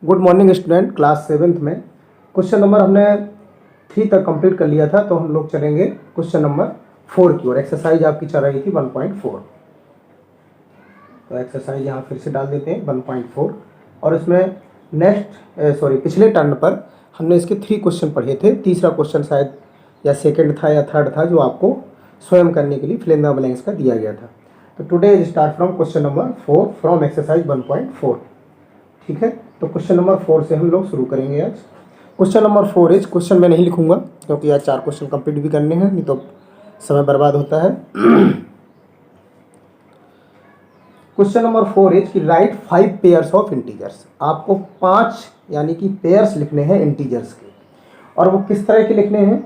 Good morning student. Class 7th में question number हमने 3 तक कंप्लीट कर लिया था, तो हम लोग चलेंगे क्वेश्चन नंबर 4 की ओर। एक्सरसाइज आपकी चल रही थी 1.4, तो एक्सरसाइज यहाँ फिर से डाल देते हैं 1.4। और इसमें पिछले टर्न पर हमने इसके 3 क्वेश्चन पढ़े थे। तीसरा क्वेश्चन शायद या सेकंड था या थर्ड था, जो आपको स्वयं करने के लिए फिल इन द ब्लैंक्स का दिया गया था। तो today start from question number 4 from exercise 1.4। ठीक है, तो क्वेश्चन नंबर 4 से हम लोग शुरू करेंगे आज। क्वेश्चन नंबर 4 इज, क्वेश्चन मैं नहीं लिखूंगा क्योंकि आज 4 क्वेश्चन कंप्लीट भी करने हैं, नहीं तो समय बर्बाद होता है। क्वेश्चन नंबर 4 इज कि राइट 5 पेयर्स ऑफ इंटीजर्स। आपको 5 यानी कि पेयर्स लिखने हैं इंटीजर्स के, और वो किस तरह के लिखने हैं?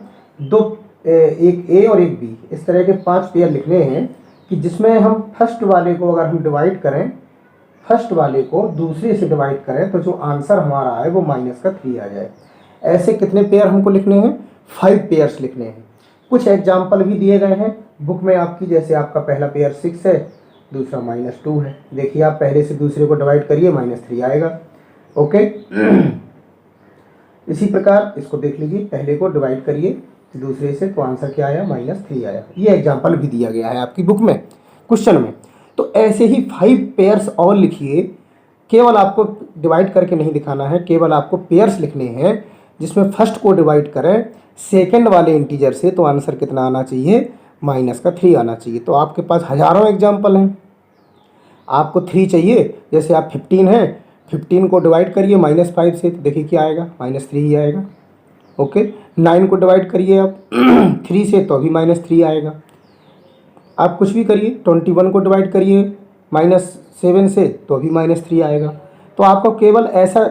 एक ए और एक बी, इस तरह के 5 पेयर लिखने हैं कि जिसमें हम फर्स्ट वाले को अगर हम डिवाइड करें, फर्स्ट वाले को दूसरे से डिवाइड करें, तो जो आंसर हमारा है वो -3 आ जाए। ऐसे कितने पेयर हमको लिखने हैं? 5 पेयर्स लिखने हैं। कुछ एग्जाम्पल भी दिए गए हैं बुक में आपकी, जैसे आपका पहला पेयर 6 है, दूसरा -2 है। देखिए आप पहले से दूसरे को डिवाइड करिए, -3 आएगा। ओके इसी प्रकार इसको देख लीजिए, पहले को डिवाइड करिए दूसरे से, तो आंसर क्या आया? -3 आया। ये एग्जाम्पल भी दिया गया है आपकी बुक में, क्वेश्चन में। तो ऐसे ही 5 पेयर्स और लिखिए। केवल आपको डिवाइड करके नहीं दिखाना है, केवल आपको पेयर्स लिखने हैं जिसमें फर्स्ट को डिवाइड करें सेकंड वाले इंटीजर से, तो आंसर कितना आना चाहिए? -3 आना चाहिए। तो आपके पास हजारों एग्जाम्पल हैं। आपको 3 चाहिए, जैसे आप 15 हैं, 15 को डिवाइड करिए -5 से, तो देखिए क्या आएगा? -3 ही आएगा। ओके 9 को डिवाइड करिए आप 3 से, तो अभी -3 आएगा। आप कुछ भी करिए, 21 को डिवाइड करिए -7 से, तो अभी -3 आएगा। तो आपको केवल ऐसा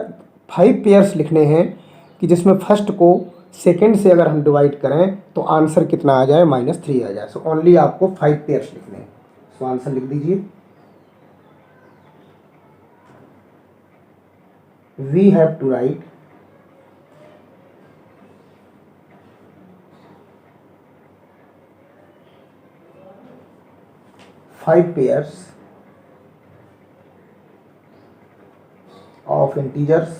5 पेयर्स लिखने हैं कि जिसमें फर्स्ट को सेकंड से अगर हम डिवाइड करें तो आंसर कितना आ जाए? -3 आ जाए। सो ओनली आपको 5 पेयर्स लिखने हैं। सो आंसर लिख दीजिए, we have to write 5 pairs of integers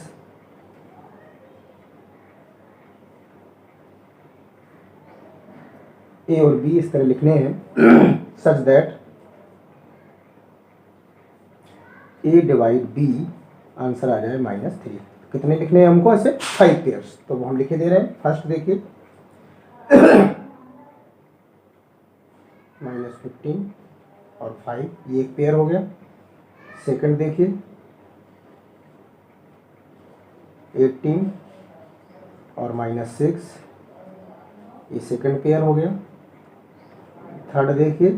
a और b इस तरह लिखने हैं such that a divide b answer आ जाए -3। कितने लिखने हैं हमको? ऐसे 5 पेयर्स। तो वो हम लिखे दे रहे हैं। फर्स्ट देखिए -15 और 5, ये एक पेयर हो गया। सेकंड देखिए 18 और -6, ये सेकंड पेयर हो गया। थर्ड देखिए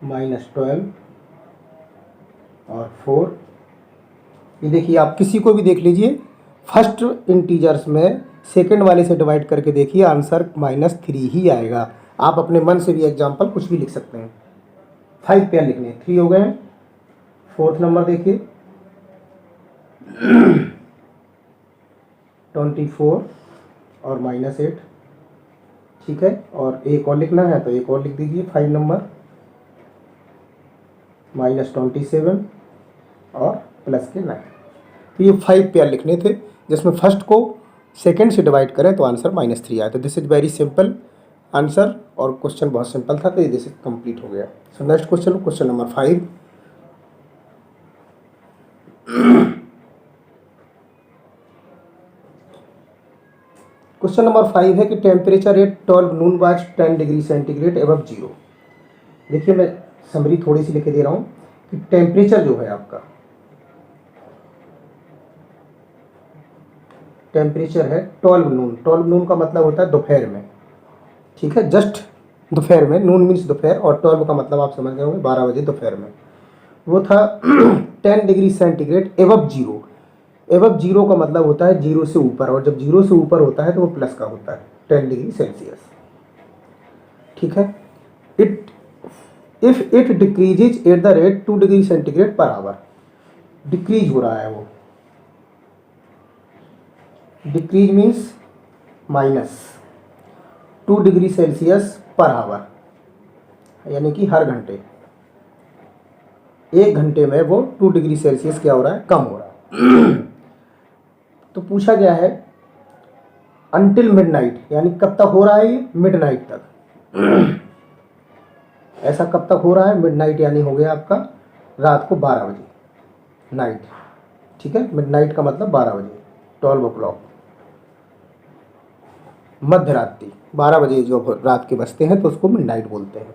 -12 और 4। ये देखिए, आप किसी को भी देख लीजिए, फर्स्ट इंटीजर्स में सेकंड वाले से डिवाइड करके देखिए, आंसर -3 ही आएगा। आप अपने मन से भी एग्जाम्पल कुछ भी लिख सकते हैं। 5 पेयर लिखने हैं, 3 हो गए हैं। फोर्थ नंबर देखिए 24 और -8, ठीक है। और एक और लिखना है, तो एक और लिख दीजिए 5 नंबर, -27 और प्लस के 9। तो ये 5 पेयर लिखने थे जिसमें फर्स्ट को सेकंड से डिवाइड करें तो आंसर -3 आया। तो this is very simple answer, और क्वेश्चन बहुत सिंपल था, तो ये दिस कंप्लीट हो गया। So next question, question number 5। Question number 5 है कि temperature at 12 Noon was 10 degree centigrade above 0। देखिए मैं समरी थोड़ी सी लिखे दे रहा हूँ कि टेम्परेचर जो है आपका, टेम्परेचर है 12 नून। 12 नून का मतलब होता है दोपहर में, ठीक है, जस्ट दोपहर में। नून मीन्स दोपहर, और 12 का मतलब आप समझ गए होंगे 12 बजे दोपहर में। वो था 10 डिग्री सेंटीग्रेड एबव 0। एबव 0 का मतलब होता है 0 से ऊपर, और जब 0 से ऊपर होता है तो वो प्लस का होता है, 10 डिग्री सेल्सियस, ठीक है। If it decreases eight the rate 2 degree centigrade per hour, decrease हो रहा है वो, decrease means -2 degree Celsius per hour, यानी कि हर घंटे। 1 घंटे में वो 2 डिग्री सेल्सियस क्या हो रहा है, कम हो रहा है। तो पूछा गया है अंटिल मिडनाइट, यानी कब तक हो रहा है ये, मिडनाइट तक। ऐसा कब तक हो रहा है, मिडनाइट यानी हो गया आपका रात को 12 बजे, नाइट। ठीक है, मिडनाइट का मतलब 12 बजे, 12 o'clock, मध्य रात्रि, 12 बजे जो रात के बजते हैं तो उसको मिडनाइट बोलते हैं।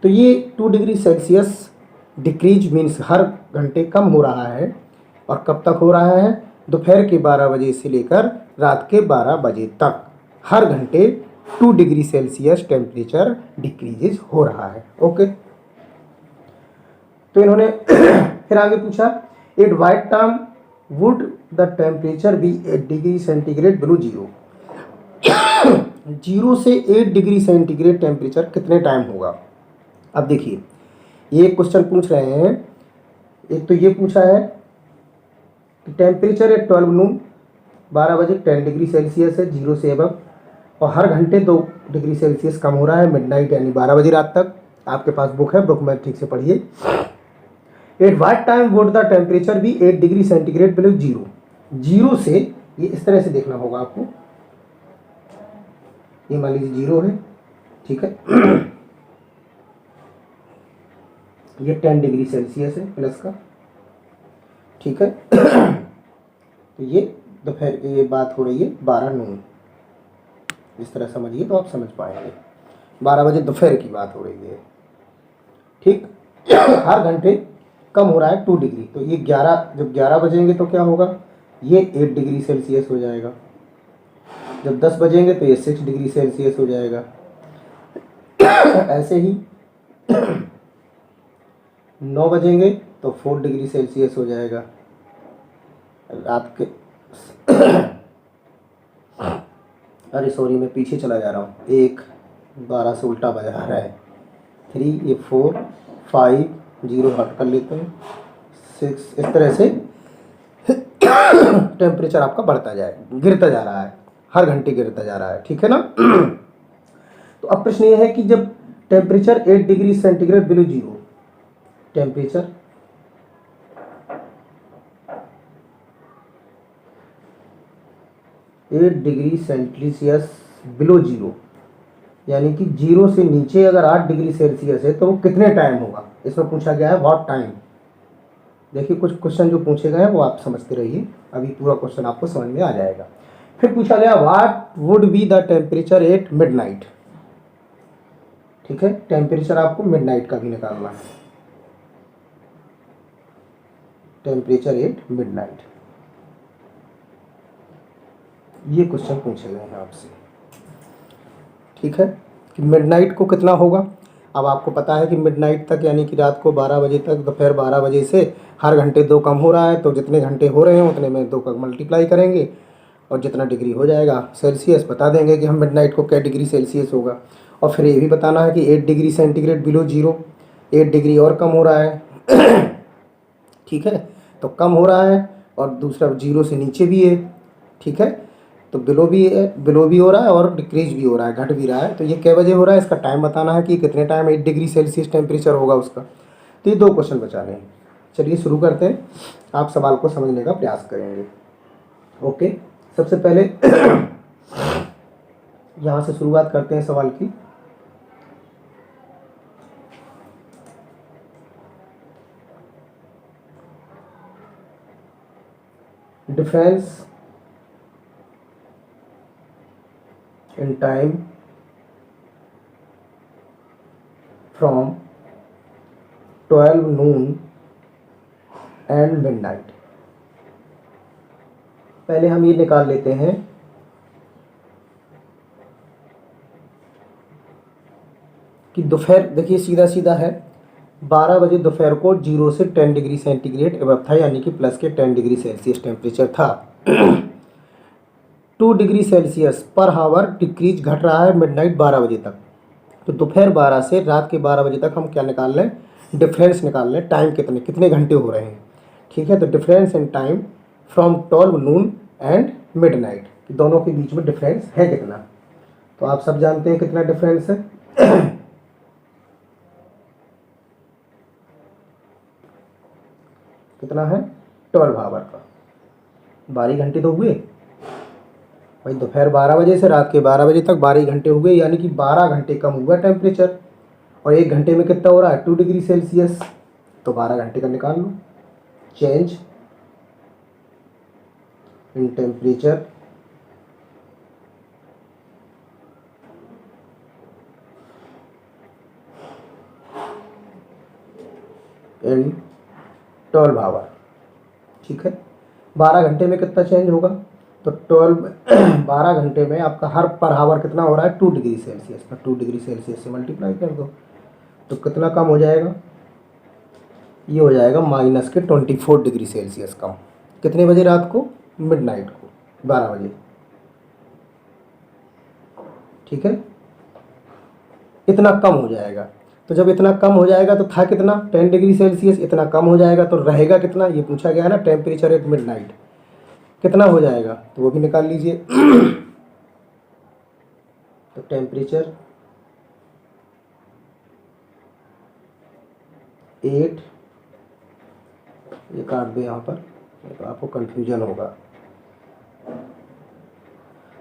तो ये 2 डिग्री सेल्सियस डिक्रीज मीन्स हर घंटे कम हो रहा है। और कब तक हो रहा है, दोपहर के 12 बजे से लेकर रात के 12 बजे तक हर घंटे 2 डिग्री सेल्सियस टेम्परेचर डिक्रीजेज हो रहा है। ओके, तो इन्होंने फिर आगे पूछा at what time would the temperature be 8 degree centigrade below zero. 0 से 8 डिग्री सेंटीग्रेड टेम्परेचर कितने टाइम होगा। अब देखिए, ये क्वेश्चन पूछ रहे हैं, एक तो ये पूछा है कि टेम्परेचर एट 12 नून, 12 बजे 10 डिग्री सेल्सियस है 0 से एबव, और हर घंटे 2 डिग्री सेल्सियस कम हो रहा है, मिडनाइट यानी 12 बजे रात तक। आपके पास बुक है, बुक में ठीक से पढ़िए। At what time would the temperature be 8 degree centigrade below zero. Zero से, ये इस तरह से देखना होगा आपको, ये मान लीजिए 0 है, ठीक है। ये 10 डिग्री सेल्सियस है प्लस का, ठीक है। तो ये दोपहर, ये बात हो रही है 12 नून, इस तरह समझिए तो आप समझ पाएंगे। 12 बजे दोपहर की बात हो रही है, ठीक। हर घंटे कम हो रहा है 2 डिग्री, तो ये 11, जब 11 बजेंगे तो क्या होगा, ये 8 डिग्री सेल्सियस हो जाएगा। जब 10 बजेंगे तो ये 6 डिग्री सेल्सियस हो जाएगा। ऐसे ही 9 बजेंगे तो 4 डिग्री सेल्सियस हो जाएगा रात के। अरे सॉरी, मैं पीछे चला जा रहा हूँ, 1 12 से उल्टा बजा रहा है, 3, ये 4 5 0 हट कर लेते हैं, 6, इस तरह से टेम्परेचर आपका बढ़ता जाएगा, गिरता जा रहा है, हर घंटे गिरता जा रहा है, ठीक है ना। तो अब प्रश्न ये है कि जब temperature 8 degree centigrade below zero, temperature 8 degree Celsius below zero, यानी कि 0 से नीचे अगर 8 डिग्री सेल्सियस है तो वो कितने टाइम होगा, इसमें पूछा गया है व्हाट टाइम। देखिए, कुछ क्वेश्चन जो पूछे गए हैं वो आप समझते रहिए, अभी पूरा क्वेश्चन आपको समझ में आ जाएगा। फिर पूछा गया what would be the temperature at midnight, ठीक है। टेम्परेचर आपको मिडनाइट का भी निकालना है, टेम्परेचर एट मिडनाइट, ये क्वेश्चन पूछे गए हैं आपसे, ठीक है, कि मिडनाइट को कितना होगा। अब आपको पता है कि मिडनाइट तक यानी कि रात को 12 बजे तक, दोपहर 12 बजे से हर घंटे 2 कम हो रहा है, तो जितने घंटे हो रहे हैं उतने में 2 का मल्टीप्लाई करेंगे और जितना डिग्री हो जाएगा सेल्सियस बता देंगे कि हम मिडनाइट को क्या डिग्री सेल्सियस होगा। और फिर ये भी बताना है कि 8 degree centigrade below zero, 8 degree और कम हो रहा है, ठीक है, तो कम हो रहा है, और दूसरा 0 से नीचे भी है, ठीक है, तो बिलो भी है, बिलो भी हो रहा है और डिक्रीज भी हो रहा है, घट भी रहा है। तो ये कै बजे हो रहा है, इसका टाइम बताना है कि कितने टाइम 8 डिग्री सेल्सियस टेम्परेचर होगा उसका। तो ये 2 क्वेश्चन बचा रहे हैं। चलिए शुरू करते हैं, आप सवाल को समझने का प्रयास करेंगे। ओके, सबसे पहले यहाँ से शुरुआत करते हैं सवाल की। Difference in time from 12 noon and midnight। पहले हम ये निकाल लेते हैं कि दोपहर, देखिए सीधा सीधा है, 12 बजे दोपहर को 0 से 10 डिग्री सेंटीग्रेड एबव था, यानी कि प्लस के 10 डिग्री सेल्सियस टेम्परेचर था। 2 डिग्री सेल्सियस पर हावर डिक्रीज घट रहा है मिडनाइट 12 बजे तक। तो दोपहर 12 से रात के 12 बजे तक हम क्या निकाल लें, डिफरेंस निकाल लें, टाइम कितने कितने घंटे हो रहे हैं, ठीक है। तो difference in time from 12 Noon and midnight, दोनों के बीच में डिफरेंस है कितना। तो आप सब जानते हैं कितना डिफरेंस है। कितना है 12 आवर का। 12 घंटे तो हुए भाई, दोपहर 12 बजे से रात के 12 बजे तक 12 घंटे हुए, यानी कि 12 घंटे कम हुआ टेम्परेचर। और 1 घंटे में कितना हो रहा है 2 डिग्री सेल्सियस, तो 12 घंटे का निकाल लो। Change in temperature in 12 hour, ठीक है। 12 घंटे में कितना चेंज होगा, तो 12 घंटे में आपका हर पर आवर कितना हो रहा है 2 डिग्री सेल्सियस, तो 2 डिग्री सेल्सियस से मल्टीप्लाई कर दो तो कितना कम हो जाएगा, ये हो जाएगा माइनस के 24 डिग्री सेल्सियस कम। कितने बजे रात को, मिडनाइट को 12 बजे, ठीक है। इतना कम हो जाएगा, तो जब इतना कम हो जाएगा तो था कितना 10 डिग्री सेल्सियस, इतना कम हो जाएगा तो रहेगा कितना, ये पूछा गया है ना टेम्परेचर एट मिडनाइट कितना हो जाएगा, तो वो भी निकाल लीजिए। तो टेम्परेचर 8, ये काट दो यहाँ पर, तो आपको कंफ्यूजन होगा।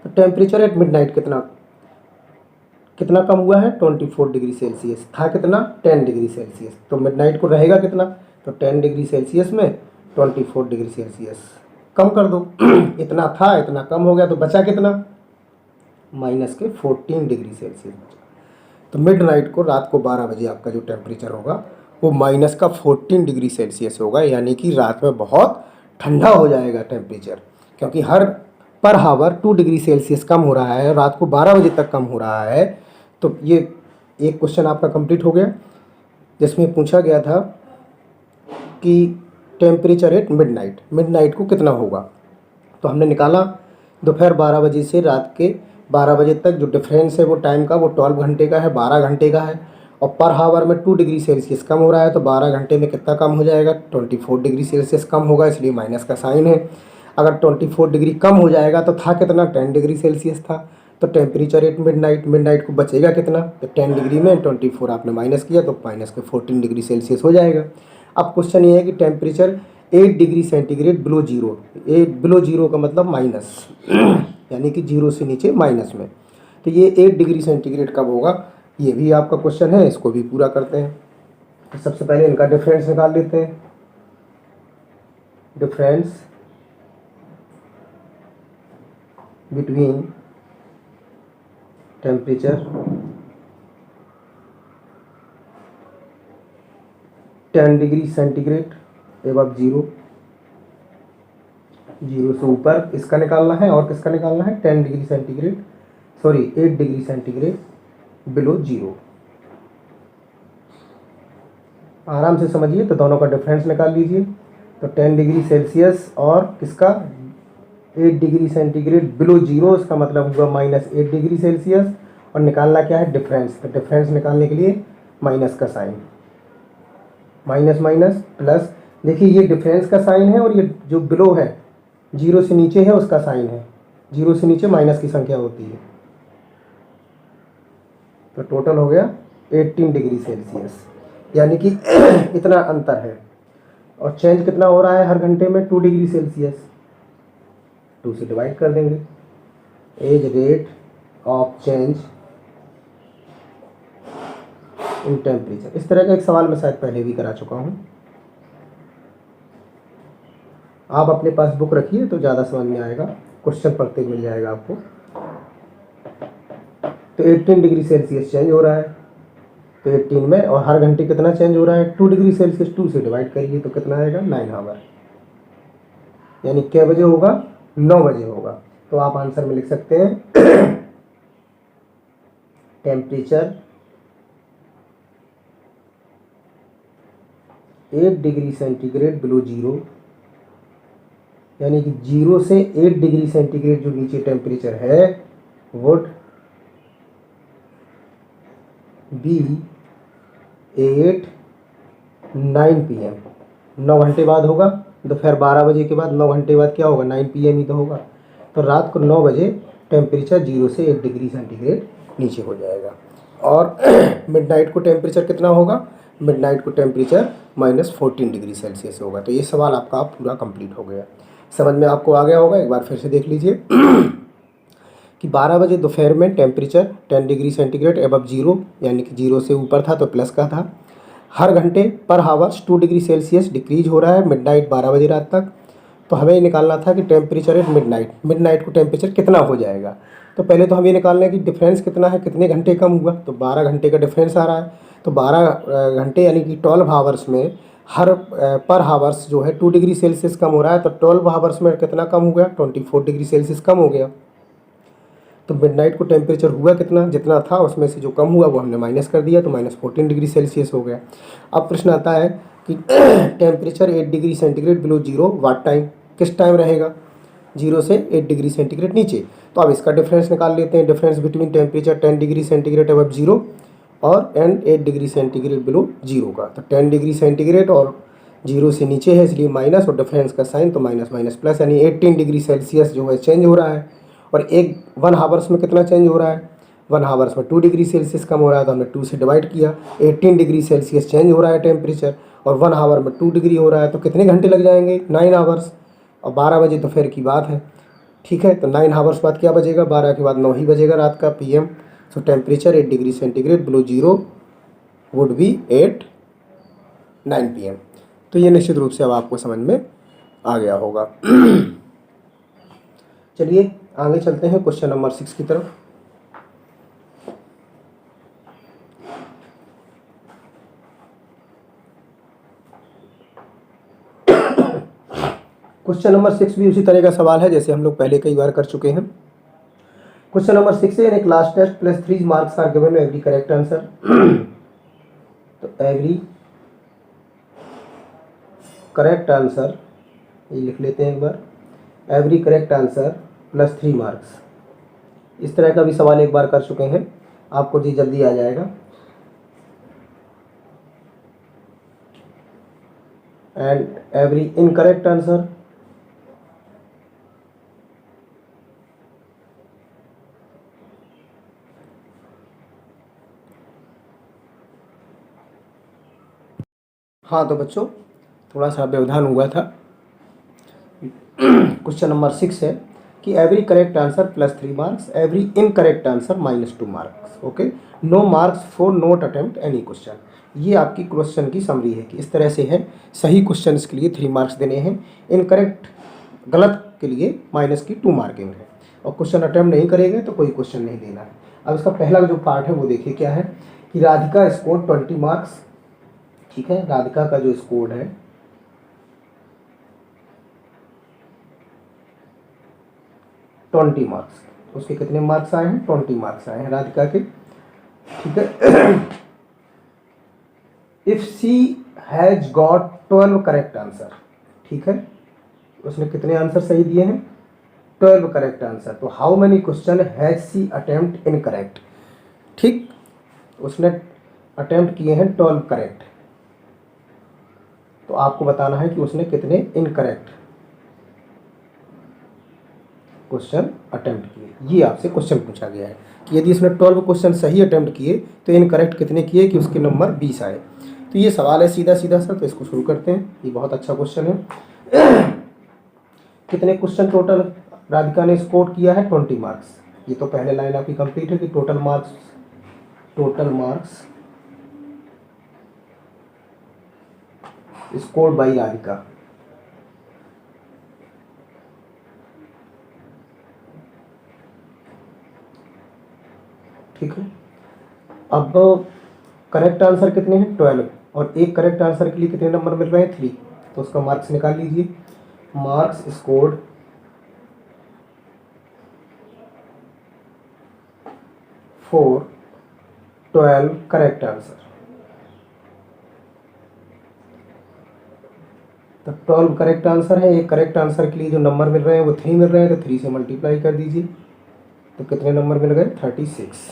तो टेम्परेचर एट मिडनाइट कितना कितना कम हुआ है 24 डिग्री सेल्सियस, था कितना 10 डिग्री सेल्सियस, तो मिडनाइट को रहेगा कितना, तो 10 डिग्री सेल्सियस में 24 डिग्री सेल्सियस कम कर दो। इतना था इतना कम हो गया, तो बचा कितना, माइनस के 14 डिग्री सेल्सियस बचा। तो मिडनाइट को रात को 12 बजे आपका जो टेम्परेचर होगा वो माइनस का 14 डिग्री सेल्सियस होगा, यानी कि रात में बहुत ठंडा हो जाएगा टेम्परेचर, क्योंकि हर पर हावर 2 डिग्री सेल्सियस कम हो रहा है, रात को 12 बजे तक कम हो रहा है। तो ये एक क्वेश्चन आपका कंप्लीट हो गया, जिसमें पूछा गया था कि टेम्परेचर एट मिडनाइट को कितना होगा। तो हमने निकाला दोपहर 12 बजे से रात के 12 बजे तक जो डिफरेंस है वो टाइम का, वो 12 घंटे का है, 12 घंटे का है। और पर हावर में 2 डिग्री सेल्सियस कम हो रहा है, तो 12 घंटे में कितना कम हो जाएगा 24 डिग्री सेल्सियस कम होगा, इसलिए माइनस का साइन है। अगर 24 डिग्री कम हो जाएगा तो था कितना 10 डिग्री सेल्सियस था, तो टेम्परेचर एट मिडनाइट को बचेगा कितना, तो 10 डिग्री में 24 आपने माइनस किया तो माइनस के 14 डिग्री सेल्सियस हो जाएगा। अब क्वेश्चन ये है कि temperature 8 degree centigrade below zero, 8 below zero का मतलब माइनस, यानी कि जीरो से नीचे माइनस में, तो ये 8 डिग्री सेंटीग्रेड कब होगा, ये भी आपका क्वेश्चन है, इसको भी पूरा करते हैं। तो सबसे पहले इनका डिफरेंस निकाल लेते हैं। Difference between temperature 10 degree centigrade एवं जीरो से ऊपर इसका निकालना है, और किसका निकालना है 10 degree centigrade, sorry 8 degree centigrade below zero. आराम से समझिए, तो दोनों का डिफरेंस निकाल लीजिए। तो 10 डिग्री सेल्सियस और किसका 8 डिग्री सेंटीग्रेड बिलो जीरो, इसका मतलब हुआ -8 डिग्री सेल्सियस, और निकालना क्या है डिफरेंस। तो डिफरेंस निकालने के लिए माइनस का साइन, माइनस माइनस प्लस, देखिए ये डिफरेंस का साइन है, और ये जो बिलो है जीरो से नीचे है उसका साइन है, जीरो से नीचे माइनस की संख्या होती है। तो टोटल हो गया 18 डिग्री सेल्सियस, यानी कि इतना अंतर है। और चेंज कितना हो रहा है हर घंटे में 2 डिग्री सेल्सियस, 2 से डिवाइड कर देंगे। As rate of change in temperature, इस तरह का एक सवाल मैं शायद पहले भी करा चुका हूँ, आप अपने पास बुक रखिए तो ज़्यादा समझ में आएगा, क्वेश्चन पढ़ते मिल जाएगा आपको। तो 18 डिग्री सेल्सियस चेंज हो रहा है, तो 18 में, और हर घंटे कितना चेंज हो रहा है 2 डिग्री सेल्सियस, 2 से डिवाइड करिए तो कितना आएगा 9 आवर, यानी क्या बजे होगा 9 बजे होगा। तो आप आंसर में लिख सकते हैं temperature 8 degree centigrade below zero, यानी कि 0 से 8 डिग्री सेंटीग्रेड जो नीचे टेम्परेचर है वुड बी 9 PM, 9 घंटे बाद होगा, दोपहर 12 बजे के बाद 9 घंटे बाद क्या होगा 9 PM ही तो होगा। तो रात को 9 बजे टेम्परेचर 0 से 8 डिग्री सेंटीग्रेड नीचे हो जाएगा। और मिडनाइट को टेम्परेचर कितना होगा मिडनाइट को टेम्परेचर -14 डिग्री सेल्सियस होगा। तो ये सवाल आपका पूरा कंप्लीट हो गया। समझ में आपको आ गया होगा। एक बार फिर से देख लीजिए कि 12 बजे दोपहर में temperature 10 degree centigrade above zero, यानी कि जीरो से ऊपर था तो प्लस का था। हर घंटे पर हावर्स 2 डिग्री सेल्सियस डिक्रीज हो रहा है मिडनाइट 12 बजे रात तक। तो हमें ये निकालना था कि टेम्परेचर एट मिडनाइट को टेम्परेचर कितना हो जाएगा। तो पहले तो हमें ये निकालना है कि डिफरेंस कितना है, कितने घंटे कम हुआ। तो 12 घंटे का डिफरेंस आ रहा है। तो 12 घंटे यानी कि 12 हावर्स में हर पर हावर्स जो है 2 डिग्री सेल्सियस कम हो रहा है। तो 12 हावर्स में कितना कम हो गया, 24 डिग्री सेल्सियस कम हो गया। तो मिडनाइट को टेम्परेचर हुआ कितना, जितना था उसमें से जो कम हुआ वो हमने माइनस कर दिया, तो -14 डिग्री सेल्सियस हो गया। अब प्रश्न आता है कि temperature 8 degree centigrade below zero what time, किस टाइम रहेगा, जीरो से 8 डिग्री सेंटीग्रेड नीचे। तो अब इसका डिफरेंस निकाल लेते हैं, difference between temperature 10 degree centigrade above zero और 8 डिग्री सेंटीग्रेड बिलो जीरो का। तो 10 डिग्री सेंटीग्रेड और जीरो से नीचे है इसलिए माइनस, और डिफरेंस का साइन तो माइनस माइनस प्लस, यानी 18 डिग्री सेल्सियस जो है चेंज हो रहा है। और 1 हावर्स में कितना चेंज हो रहा है, 1 हावर्स में 2 डिग्री सेल्सियस कम हो रहा है। तो हमने 2 से डिवाइड किया, 18 डिग्री सेल्सियस चेंज हो रहा है टेम्परेचर, और 1 हावर में 2 डिग्री हो रहा है। तो कितने घंटे लग जाएंगे, 9 हावर्स। और 12 बजे दोपहर की बात है, ठीक है। तो 9 हावर्स बाद क्या बजेगा, 12 के बाद 9 ही बजेगा रात का, PM। So temperature 8 degree centigrade below zero would be 9 PM। तो ये निश्चित रूप से अब आपको समझ में आ गया होगा। चलिए आगे चलते हैं क्वेश्चन नंबर 6 की तरफ। क्वेश्चन नंबर 6 भी उसी तरह का सवाल है जैसे हम लोग पहले कई बार कर चुके हैं। क्वेश्चन नंबर 6 है, in a class test plus 3 marks are given every correct answer. तो एवरी करेक्ट आंसर, ये लिख लेते हैं एक बार, every correct answer plus 3 marks. इस तरह का भी सवाल एक बार कर चुके हैं, आपको जी जल्दी आ जाएगा। एंड एवरी इनकरेक्ट आंसर हाँ तो बच्चों थोड़ा सा व्यवधान हुआ था। क्वेश्चन नंबर 6 है कि every correct answer plus 3 marks, every incorrect answer -2 marks. Okay, no marks for not attempt any question. ये आपकी क्वेश्चन की समरी है कि इस तरह से है। सही क्वेश्चन के लिए 3 मार्क्स देने हैं, इनकरेक्ट गलत के लिए -2 मार्किंग है, और क्वेश्चन अटेम्प्ट नहीं करेंगे तो कोई क्वेश्चन नहीं देना है। अब इसका पहला जो पार्ट है वो देखिए क्या है कि राधिका स्कोर 20 मार्क्स। ठीक है, राधिका का जो स्कोर है 20 मार्क्स, उसके कितने मार्क्स आए हैं, 20 मार्क्स आए हैं राधिका के। ठीक है, if she has got 12 correct answer, ठीक है, उसने कितने आंसर सही दिए हैं, 12 करेक्ट आंसर। तो how many question has she attempt incorrect, ठीक, उसने अटेम्प्ट किए हैं 12 करेक्ट, तो आपको बताना है कि उसने कितने इनकरेक्ट क्वेश्चन अटेम्प्ट किए। ये आपसे क्वेश्चन पूछा गया है कि यदि इसने 12 क्वेश्चन सही अटेम्प्ट किए तो इनकरेक्ट कितने किए कि उसके नंबर 20 आए। तो ये सवाल है सीधा सीधा सा, तो इसको शुरू करते हैं। ये बहुत अच्छा क्वेश्चन है। कितने क्वेश्चन टोटल राधिका ने स्कोर किया है, 20 मार्क्स। ये तो पहले लाइन आपकी कंप्लीट है कि total marks scored by Radhika. ठीक है, अब करेक्ट आंसर कितने हैं, 12, और एक करेक्ट आंसर के लिए कितने नंबर मिल रहे हैं, 3। तो उसका मार्क्स निकाल लीजिए, marks scored for 12 correct answer. तो 12 करेक्ट आंसर है, एक करेक्ट आंसर के लिए जो नंबर मिल रहे हैं वो 3 मिल रहे हैं, तो 3 से मल्टीप्लाई कर दीजिए तो कितने नंबर मिल गए, 36।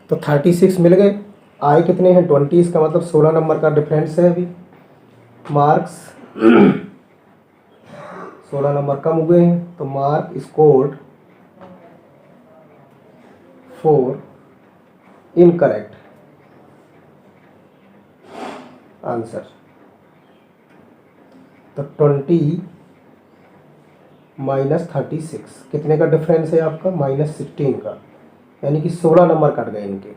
तो 36 मिल गए, आए कितने हैं, 20। इसका मतलब 16 नंबर का डिफरेंस है अभी। मार्क्स 16 नंबर कम हुए हैं, तो mark scored for incorrect answer. तो 20 माइनस 36 कितने का डिफरेंस है आपका? -16 का, यानी कि 16 नंबर कट गए इनके,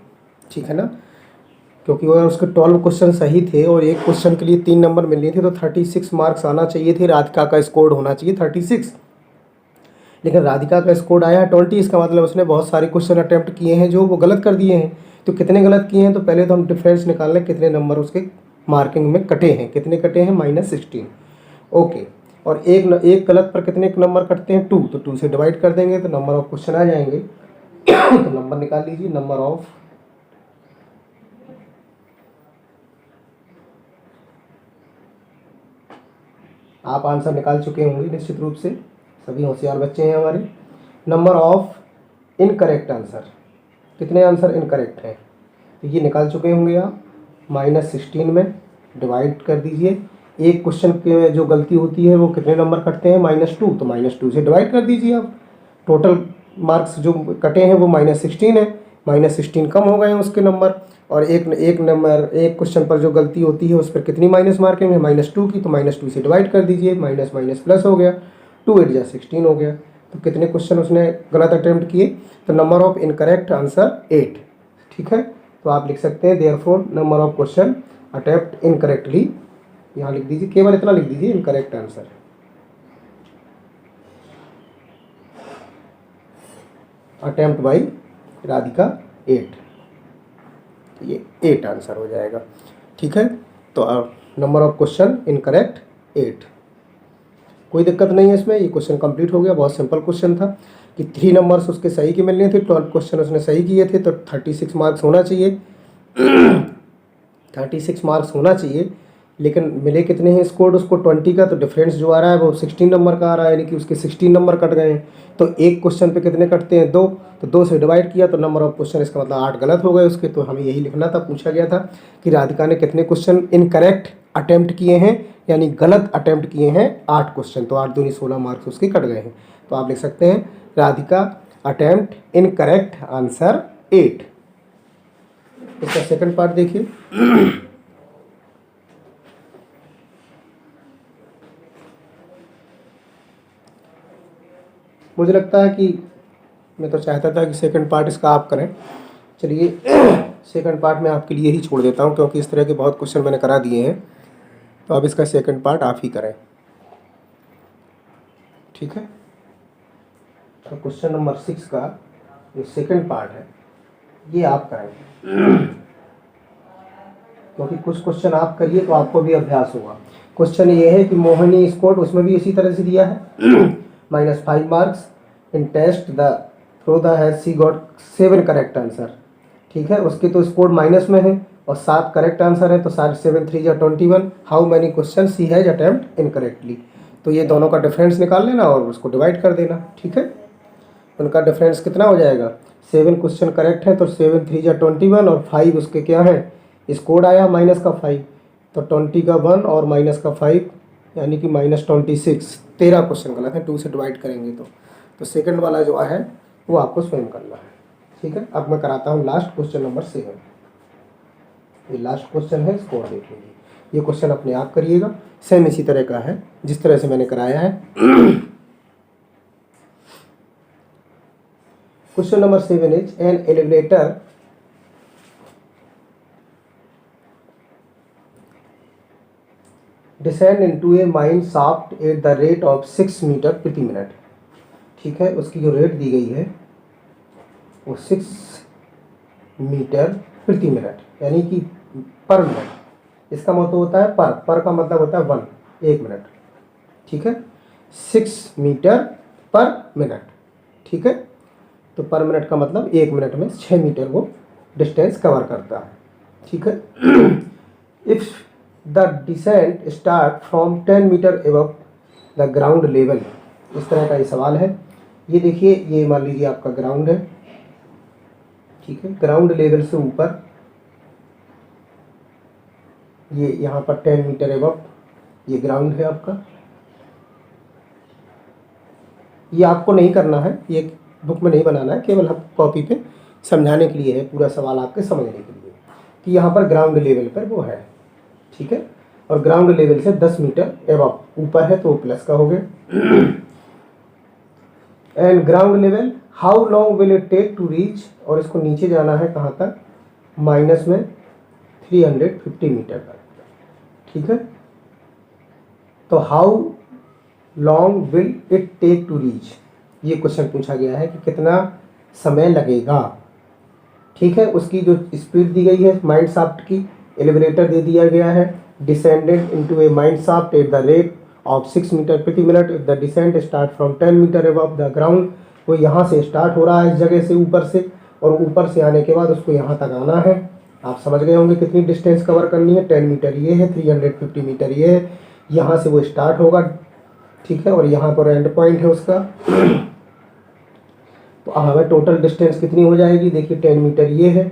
ठीक है ना। क्योंकि अगर उसके 12 क्वेश्चन सही थे और एक क्वेश्चन के लिए 3 नंबर मिलने थे तो 36 मार्क्स आना चाहिए थे, राधिका का स्कोर होना चाहिए 36, लेकिन राधिका का स्कोर आया 20। इसका मतलब उसने बहुत सारे क्वेश्चन अटैम्प्ट किए हैं जो वो गलत कर दिए हैं। तो कितने गलत किए हैं, तो पहले तो हम डिफरेंस निकाल लें, कितने नंबर उसके मार्किंग में कटे हैं, कितने कटे हैं? -16। ओके, और एक गलत पर कितने नंबर कटते हैं? 2, तो 2 से डिवाइड कर देंगे तो नंबर ऑफ क्वेश्चन आ जाएंगे। तो नंबर निकाल लीजिए, नंबर ऑफ आप आंसर निकाल चुके होंगे निश्चित रूप से, सभी होशियार बच्चे हैं हमारे। नंबर ऑफ इनकरेक्ट आंसर, कितने आंसर इनकरेक्ट हैं तो ये निकाल चुके होंगे आप। -16 में डिवाइड कर दीजिए, एक क्वेश्चन के जो गलती होती है वो कितने नंबर कटते हैं? -2, तो -2 से डिवाइड कर दीजिए आप। टोटल मार्क्स जो कटे हैं वो -16 है, -16 कम हो गए हैं उसके नंबर, और एक नंबर, एक क्वेश्चन पर जो गलती होती है उस पर कितनी माइनस मार्किंग है? -2 की, तो -2 से डिवाइड कर दीजिए, माइनस माइनस प्लस हो गया, 2 8 जा 16 हो गया। तो कितने क्वेश्चन उसने गलत अटेम्प्ट किए? तो नंबर ऑफ इनकरेक्ट आंसर 8, ठीक है। तो आप लिख सकते हैं therefore number of question attempt incorrectly, यहाँ लिख दीजिए, केवल इतना लिख दीजिए, incorrect answer. Attempt by Radhika 8, ये 8 आंसर हो जाएगा, ठीक है। तो नंबर ऑफ क्वेश्चन इनकरेक्ट 8, कोई दिक्कत नहीं है इसमें, ये क्वेश्चन कंप्लीट हो गया। बहुत सिंपल क्वेश्चन था कि 3 नंबर्स उसके सही के मिलने थे, 12 क्वेश्चन उसने सही किए थे, तो 36 मार्क्स होना चाहिए। 36 मार्क्स होना चाहिए, लेकिन मिले कितने हैं स्कोर उसको? 20 का, तो डिफरेंस जो आ रहा है वो 16 नंबर का आ रहा है, यानी कि उसके 16 नंबर कट गए हैं। तो एक क्वेश्चन पे कितने कटते हैं? 2, तो 2 से डिवाइड किया तो नंबर ऑफ क्वेश्चन, इसका मतलब 8 गलत हो गए उसके। तो हमें यही लिखना था, पूछा गया था कि राधिका ने कितने क्वेश्चन इनकरेक्ट अटेम्प्ट किए हैं, यानी गलत अटेम्प्ट किए हैं 8 क्वेश्चन, तो 8 दूनी 16 मार्क्स उसके कट गए हैं। तो आप लिख सकते हैं राधिका अटेम्प्ट इनकरेक्ट आंसर 8। इसका सेकंड पार्ट देखिए। मुझे लगता है कि मैं तो चाहता था कि सेकंड पार्ट इसका आप करें, चलिए सेकंड पार्ट मैं आपके लिए ही छोड़ देता हूं, क्योंकि इस तरह के बहुत क्वेश्चन मैंने करा दिए हैं, तो अब इसका सेकंड पार्ट आप ही करें, ठीक है। तो क्वेश्चन नंबर 6 का जो सेकंड पार्ट है ये आप करेंगे, क्योंकि कुछ क्वेश्चन आप करिए तो आपको भी अभ्यास होगा। क्वेश्चन ये है कि मोहिनी स्कोर, उसमें भी इसी तरह से दिया है -5 मार्क्स इन टेस्ट द फ्रोदा has she got 7 correct answer, ठीक है। उसके तो स्कोर माइनस में है और 7 करेक्ट आंसर है, तो 7 3 जा 21। How many question she has attempt incorrectly, तो ये दोनों का डिफरेंस निकाल लेना और उसको डिवाइड कर देना, ठीक है। उनका डिफरेंस कितना हो जाएगा? 7 क्वेश्चन करेक्ट है तो 7 3 जा 21, और 5 उसके क्या है? स्कोर आया माइनस का 5, तो 20 का 1 और माइनस का 5, यानी कि -26। 13 क्वेश्चन गलत है, 2 से डिवाइड करेंगे तो सेकंड वाला जो है वो आपको स्वयं करना है, ठीक है। अब मैं कराता हूँ लास्ट क्वेश्चन नंबर 7। ये लास्ट क्वेश्चन है, स्कोर देख लीजिए। ये क्वेश्चन अपने आप करिएगा, सेम इसी तरह का है जिस तरह से मैंने कराया है। Question number 7 is an elevator descend into a mine shaft at the rate of 6 metre प्रति मिनट, ठीक है। उसकी जो रेट दी गई है वो 6 मीटर प्रति मिनट, यानी कि पर मिनट। इसका मतलब होता है पर का मतलब होता है 1, 1 मिनट, ठीक है। 6 मीटर पर मिनट, ठीक है। तो पर मिनट का मतलब 1 मिनट में 6 मीटर वो डिस्टेंस कवर करता है, ठीक है। If the descent start from 10 metre above the ground level, इस तरह का ये सवाल है। ये देखिए, ये मान लीजिए आपका ग्राउंड है, ठीक है। ग्राउंड लेवल से ऊपर ये यहाँ पर 10 मीटर एबव ये ग्राउंड है आपका। ये आपको नहीं करना है, ये बुक में नहीं बनाना है, केवल हम कॉपी पे समझाने के लिए है, पूरा सवाल आपके समझने के लिए कि यहाँ पर ग्राउंड लेवल पर वो है, ठीक है, और ग्राउंड लेवल से 10 मीटर एबव, ऊपर है तो वो प्लस का हो गया। And ground level how long will it take to reach, और इसको नीचे जाना है कहाँ तक, माइनस में 350 मीटर तक, ठीक है। तो how long will it take to reach, ये क्वेश्चन पूछा गया है कि कितना समय लगेगा, ठीक है। उसकी जो स्पीड दी गई है माइंड शाफ्ट की, एलिवेटर दे दिया गया है, descended into a mine shaft at the rate of 6 metre प्रति minute if the descent start from 10 metre above the ground. वो यहाँ से स्टार्ट हो रहा है इस जगह से ऊपर से, और ऊपर से आने के बाद उसको यहाँ तक आना है। आप समझ गए होंगे कितनी डिस्टेंस कवर करनी है, 10 मीटर ये है, 350 मीटर ये है। यहाँ से वो स्टार्ट होगा, ठीक है, और यहाँ पर एंड पॉइंट है उसका। तो अब हमें टोटल डिस्टेंस कितनी हो जाएगी, देखिए 10 मीटर ये है,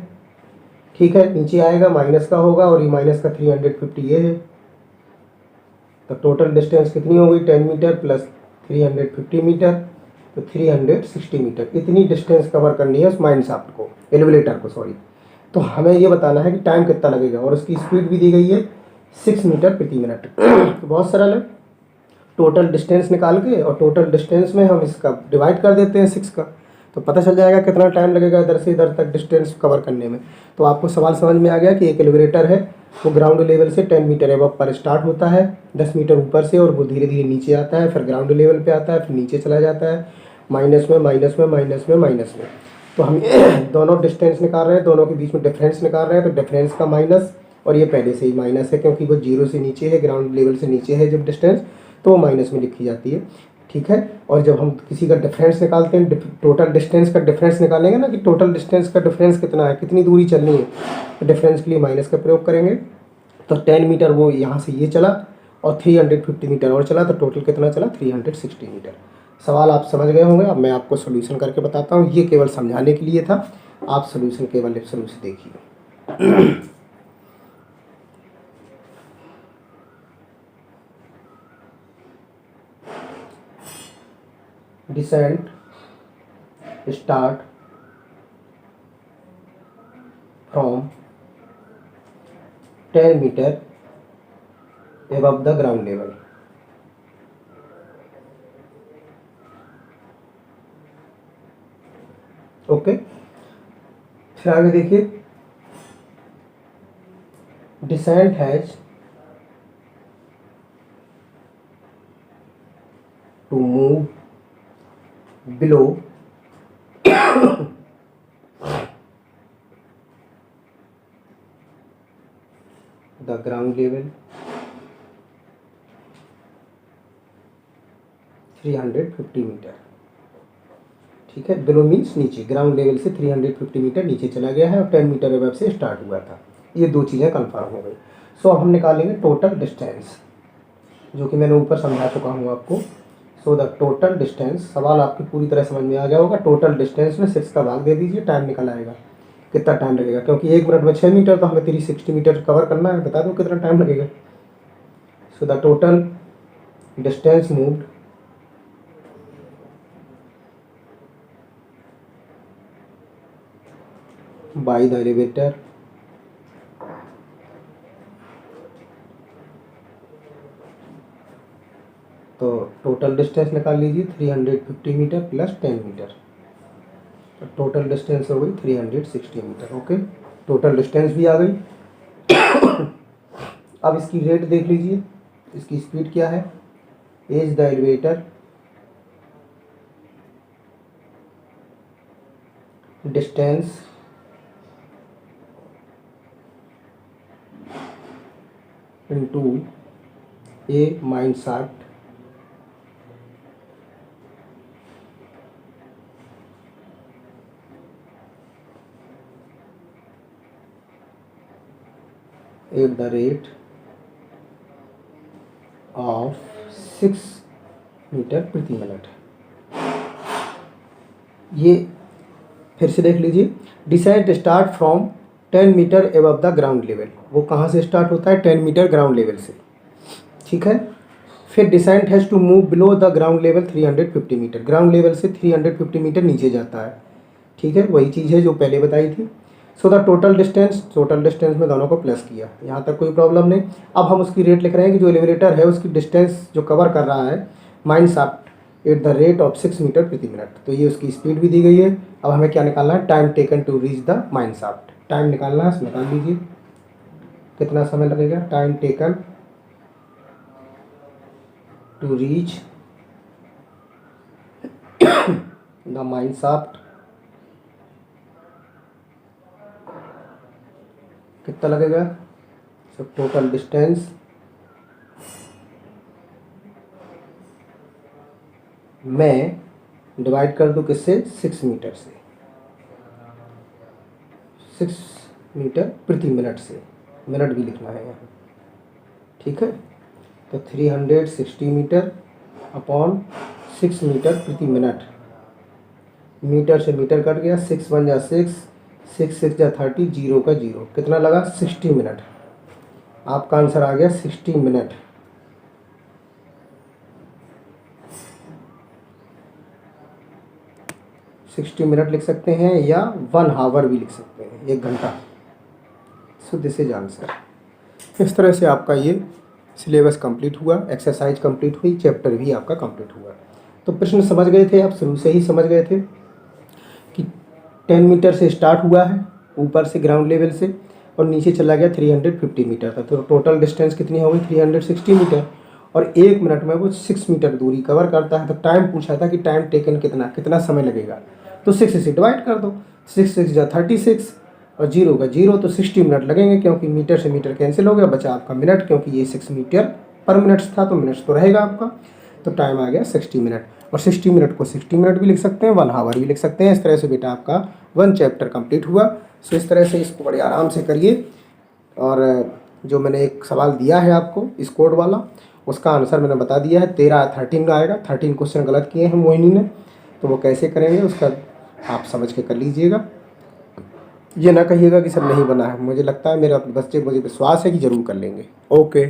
ठीक है, नीचे आएगा माइनस का होगा, और ये माइनस का 350 ये है। तो टोटल डिस्टेंस कितनी हो गई, 10 मीटर प्लस 350 मीटर, तो 360 मीटर। इतनी डिस्टेंस कवर करनी है उस माइंड शाफ्ट को, एलिवेटर को, सॉरी। तो हमें ये बताना है कि टाइम कितना लगेगा, और उसकी स्पीड भी दी गई है 6 मीटर प्रति मिनट। तो बहुत सरल है, टोटल डिस्टेंस निकाल के और टोटल डिस्टेंस में हम इसका डिवाइड कर देते हैं 6 का, तो पता चल जाएगा कितना टाइम लगेगा इधर से इधर तक डिस्टेंस कवर करने में। तो आपको सवाल समझ में आ गया कि एक एलिवेटर है, वो ग्राउंड लेवल से 10 मीटर एबव पर स्टार्ट होता है, 10 मीटर ऊपर से, और वो धीरे धीरे नीचे आता है, फिर ग्राउंड लेवल पे आता है, फिर नीचे चला जाता है, माइनस में माइनस में माइनस में माइनस में। तो हम दोनों डिस्टेंस निकाल रहे हैं, दोनों के बीच में डिफरेंस निकाल रहे हैं, तो डिफरेंस का माइनस, और ये पहले से ही माइनस है क्योंकि वो 0 से नीचे है, ग्राउंड लेवल से नीचे है जब डिस्टेंस, तो वो माइनस में लिखी जाती है, ठीक है। और जब हम किसी का डिफरेंस निकालते हैं, टोटल डिस्टेंस का डिफरेंस निकालेंगे ना, कि टोटल डिस्टेंस का डिफरेंस कितना है, कितनी दूरी चलनी है, तो डिफरेंस के लिए माइनस का प्रयोग करेंगे। तो 10 मीटर वो यहाँ से ये चला, और 350 मीटर और चला, तो टोटल कितना चला, 360 मीटर। सवाल आप समझ गए होंगे। अब मैं आपको सोल्यूशन करके बताता हूँ, ये केवल समझाने के लिए था, आप सोल्यूशन केवल शुरू से देखिए। Descent start from 10 metre above the ground level। Okay, फिर आगे देखिए, descent has to move below the ground level 350 metre, ठीक है। बिलो मीन्स नीचे, ग्राउंड लेवल से 350 मीटर नीचे चला गया है, और 10 मीटर अबव से स्टार्ट हुआ था। ये दो चीज़ें कंफर्म हो गई। सो हम निकालेंगे टोटल डिस्टेंस, जो कि मैंने ऊपर समझा चुका हूँ आपको। सो द टोटल डिस्टेंस, सवाल आपकी पूरी तरह समझ में आ गया होगा। टोटल डिस्टेंस में 6 का भाग दे दीजिए, टाइम निकल आएगा कितना टाइम लगेगा, क्योंकि 1 मिनट में 6 मीटर, तो हमें 360 मीटर कवर करना है। बता दो कितना टाइम लगेगा। So the total distance moved by the elevator तो टोटल डिस्टेंस निकाल लीजिए, 350 मीटर प्लस 10 मीटर, तो टोटल डिस्टेंस हो गई 360 मीटर। ओके, टोटल डिस्टेंस भी आ गई। अब इसकी रेट देख लीजिए, इसकी स्पीड क्या है। As the elevator distance into a mine shaft at the rate of 6 metre प्रति मिनट। ये फिर से देख लीजिए, descent start from 10 metre above the ground level. वो कहाँ से स्टार्ट होता है, 10 मीटर ग्राउंड लेवल से, ठीक है। फिर descent has to move below the ground level 350 metre, ground level से 350 मीटर नीचे जाता है, ठीक है। वही चीज़ है जो पहले बताई थी। सो द टोटल डिस्टेंस में दोनों को प्लस किया, यहाँ तक कोई प्रॉब्लम नहीं। अब हम उसकी रेट लिख रहे हैं कि जो एलिवेटर है उसकी डिस्टेंस जो कवर कर रहा है mine shaft at the rate of 6 metre प्रति मिनट, तो ये उसकी स्पीड भी दी गई है। अब हमें क्या निकालना है, time taken to reach the mine shaft, time निकालना है, निकाल लीजिए कितना समय लगेगा। Time taken to reach the mine shaft कितना लगेगा, सब टोटल डिस्टेंस मैं डिवाइड कर दूं किससे, 6 मीटर से, 6 मीटर प्रति मिनट से, मिनट भी लिखना है यहाँ, ठीक है। तो 360 मीटर अपॉन 6 मीटर प्रति मिनट, मीटर से मीटर कट गया, 6 1 जा 6, 6 6 जा 30, जीरो का जीरो, कितना लगा 60 मिनट। आपका आंसर आ गया 60 मिनट। सिक्सटी मिनट लिख सकते हैं या 1 आवर भी लिख सकते हैं, 1 घंटा। So this is answer. इस तरह से आपका ये सिलेबस कंप्लीट हुआ, एक्सरसाइज कंप्लीट हुई, चैप्टर भी आपका कंप्लीट हुआ। तो प्रश्न समझ गए थे आप, शुरू से ही समझ गए थे कि 10 मीटर से स्टार्ट हुआ है ऊपर से ग्राउंड लेवल से, और नीचे चला गया 350 मीटर था, तो टोटल डिस्टेंस कितनी हो गई 360 मीटर, और 1 मिनट में वो 6 मीटर दूरी कवर करता है। तो टाइम पूछा था कि टाइम टेकन कितना समय लगेगा, तो 6 से डिवाइड कर दो, 6 6 जा 36 और जीरो का जीरो, तो 60 मिनट लगेंगे, क्योंकि मीटर से मीटर कैंसिल हो गया, बचा आपका मिनट, क्योंकि ये 6 मीटर पर मिनट था तो मिनट्स तो रहेगा आपका। तो टाइम आ गया 60 मिनट, और 60 मिनट को 60 मिनट भी लिख सकते हैं, 1 आवर भी लिख सकते हैं। इस तरह से बेटा आपका 1 चैप्टर कंप्लीट हुआ। सो इस तरह से इसको बड़े आराम से करिए, और जो मैंने एक सवाल दिया है आपको इस कोड वाला, उसका आंसर मैंने बता दिया है, 13 का आएगा। 13 क्वेश्चन गलत किए हैं मोहिनी ने, तो वो कैसे करेंगे उसका आप समझ के कर लीजिएगा। ये ना कहिएगा कि सर नहीं बना है, मुझे लगता है, मेरा बच्चे मुझे विश्वास है कि ज़रूर कर लेंगे। ओके।